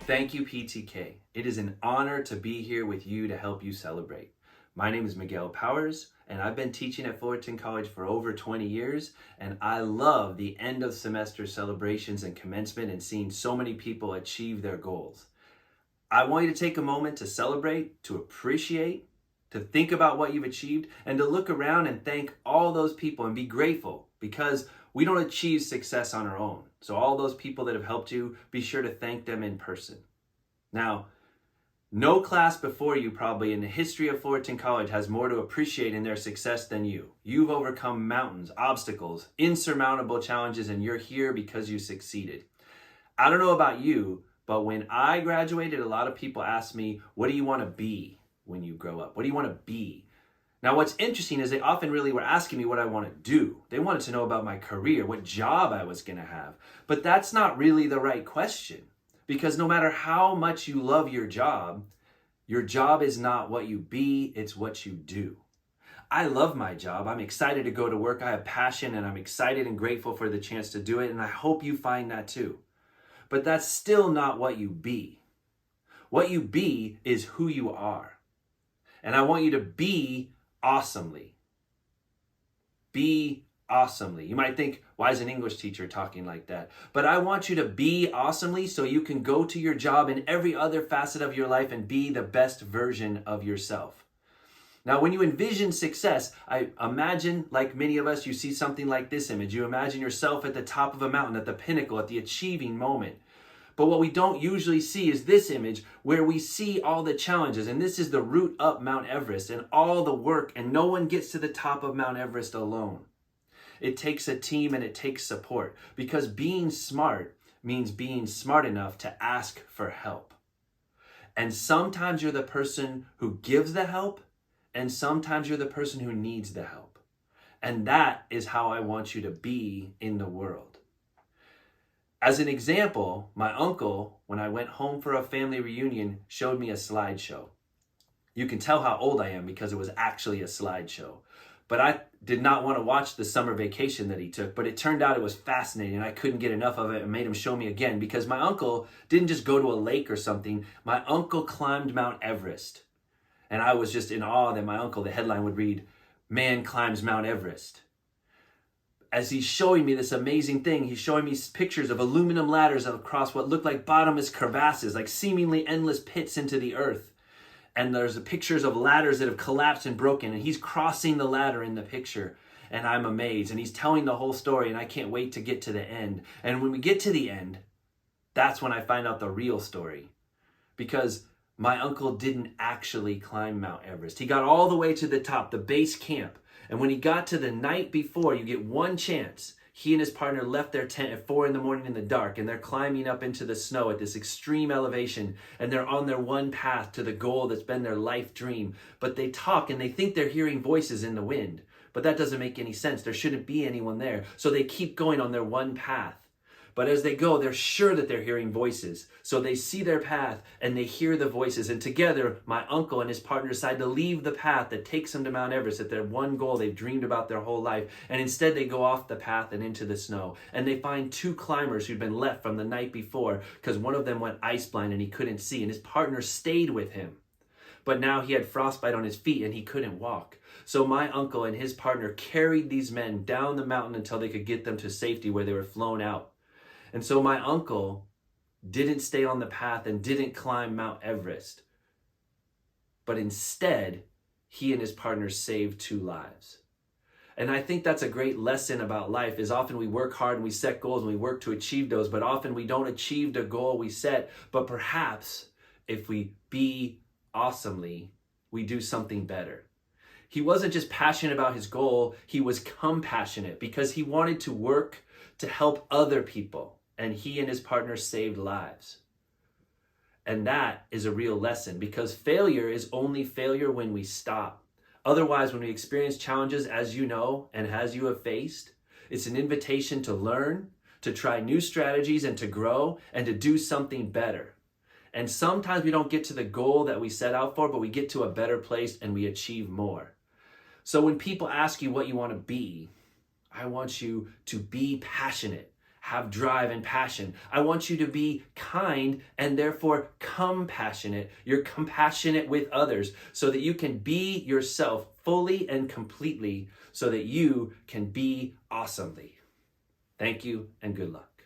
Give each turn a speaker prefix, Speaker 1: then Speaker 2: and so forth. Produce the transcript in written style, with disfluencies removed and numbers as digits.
Speaker 1: Thank you, PTK. It is an honor to be here with you to help you celebrate. My name is Miguel Powers, and I've been teaching at Fullerton College for over 20 years, and I love the end of semester celebrations and commencement and seeing so many people achieve their goals. I want you to take a moment to celebrate, to appreciate, to think about what you've achieved, and to look around and thank all those people and be grateful, because we don't achieve success on our own. So all those people that have helped you, be sure to thank them in person. Now, no class before you probably in the history of Fullerton College has more to appreciate in their success than you. You've overcome mountains, obstacles, insurmountable challenges, and you're here because you succeeded. I don't know about you, but when I graduated, a lot of people asked me, what do you want to be when you grow up? What do you want to be? Now, what's interesting is they often really were asking me what I want to do. They wanted to know about my career, what job I was going to have. But that's not really the right question, because no matter how much you love your job is not what you be, it's what you do. I love my job. I'm excited to go to work. I have passion, and I'm excited and grateful for the chance to do it, and I hope you find that too. But that's still not what you be. What you be is who you are. And I want you to be awesomely. Be awesomely. You might think, why is an English teacher talking like that? But I want you to be awesomely so you can go to your job in every other facet of your life and be the best version of yourself. Now, when you envision success, I imagine, like many of us, you see something like this image. You imagine yourself at the top of a mountain, at the pinnacle, at the achieving moment. But what we don't usually see is this image where we see all the challenges. And this is the route up Mount Everest and all the work. And no one gets to the top of Mount Everest alone. It takes a team and it takes support, because being smart means being smart enough to ask for help. And sometimes you're the person who gives the help, and sometimes you're the person who needs the help. And that is how I want you to be in the world. As an example, my uncle, when I went home for a family reunion, showed me a slideshow. You can tell how old I am because it was actually a slideshow. But I did not want to watch the summer vacation that he took, but it turned out it was fascinating. I couldn't get enough of it and made him show me again, because my uncle didn't just go to a lake or something. My uncle climbed Mount Everest. And I was just in awe that my uncle, the headline would read, "Man climbs Mount Everest." As he's showing me this amazing thing, he's showing me pictures of aluminum ladders across what looked like bottomless crevasses, like seemingly endless pits into the earth. And there's pictures of ladders that have collapsed and broken, and he's crossing the ladder in the picture. And I'm amazed, and he's telling the whole story, and I can't wait to get to the end. And when we get to the end, that's when I find out the real story. Because my uncle didn't actually climb Mount Everest. He got all the way to the top, the base camp. And when he got to the night before, you get one chance. He and his partner left their tent at 4 a.m. in the dark, and they're climbing up into the snow at this extreme elevation, and they're on their one path to the goal that's been their life dream. But they talk and they think they're hearing voices in the wind, but that doesn't make any sense. There shouldn't be anyone there. So they keep going on their one path. But as they go, they're sure that they're hearing voices. So they see their path and they hear the voices. And together, my uncle and his partner decide to leave the path that takes them to Mount Everest at their one goal they've dreamed about their whole life. And instead, they go off the path and into the snow. And they find 2 climbers who'd been left from the night before, because one of them went ice blind and he couldn't see. And his partner stayed with him. But now he had frostbite on his feet and he couldn't walk. So my uncle and his partner carried these men down the mountain until they could get them to safety, where they were flown out. And so my uncle didn't stay on the path and didn't climb Mount Everest. But instead, he and his partner saved 2 lives. And I think that's a great lesson about life, is often we work hard and we set goals and we work to achieve those, but often we don't achieve the goal we set. But perhaps if we be awesomely, we do something better. He wasn't just passionate about his goal, he was compassionate, because he wanted to work to help other people. And he and his partner saved lives. And that is a real lesson, because failure is only failure when we stop. Otherwise, when we experience challenges, as you know, and as you have faced, it's an invitation to learn, to try new strategies, and to grow, and to do something better. And sometimes we don't get to the goal that we set out for, but we get to a better place and we achieve more. So when people ask you what you want to be, I want you to be passionate. have drive and passion. I want you to be kind and therefore compassionate. You're compassionate with others so that you can be yourself fully and completely so that you can be awesomely. Thank you and good luck.